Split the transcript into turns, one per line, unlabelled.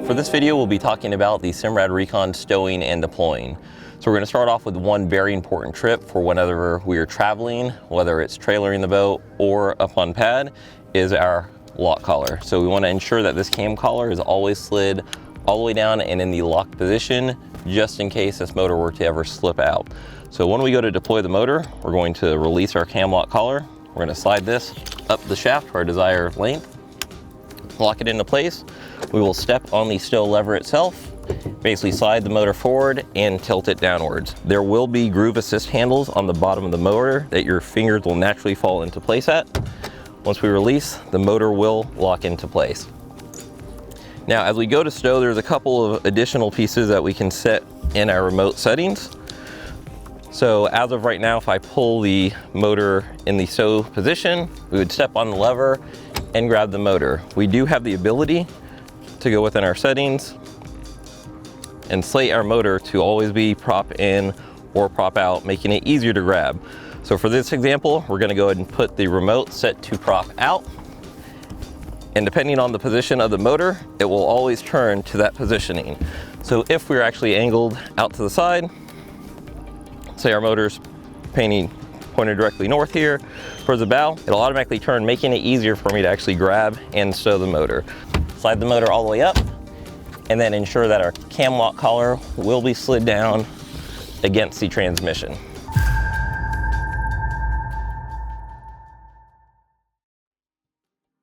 For this video, we'll be talking about the Simrad RECON stowing and deploying. So we're going to start off with one very important trip for whenever we are traveling, whether it's trailering the boat or up on pad, is our lock collar. So we want to ensure that this cam collar is always slid all the way down and in the locked position, just in case this motor were to ever slip out. So when we go to deploy the motor, we're going to release our cam lock collar. We're going to slide this up the shaft to our desired length, lock it into place. We will step on the stow lever itself, basically slide the motor forward and tilt it downwards. There will be groove assist handles on the bottom of the motor that your fingers will naturally fall into place at. Once we release, the motor will lock into place. Now, as we go to stow, there's a couple of additional pieces that we can set in our remote settings. So as of right now, if I pull the motor in the stow position, we would step on the lever and grab the motor. We do have the ability to go within our settings and slate our motor to always be prop in or prop out, making it easier to grab. So for this example, we're going to go ahead and put the remote set to prop out. And depending on the position of the motor, it will always turn to that positioning. So if we're actually angled out to the side, say our motor's pointed directly north here towards the bow, it'll automatically turn, making it easier for me to actually grab and stow the motor. Slide the motor all the way up and then ensure that our cam lock collar will be slid down against the transmission.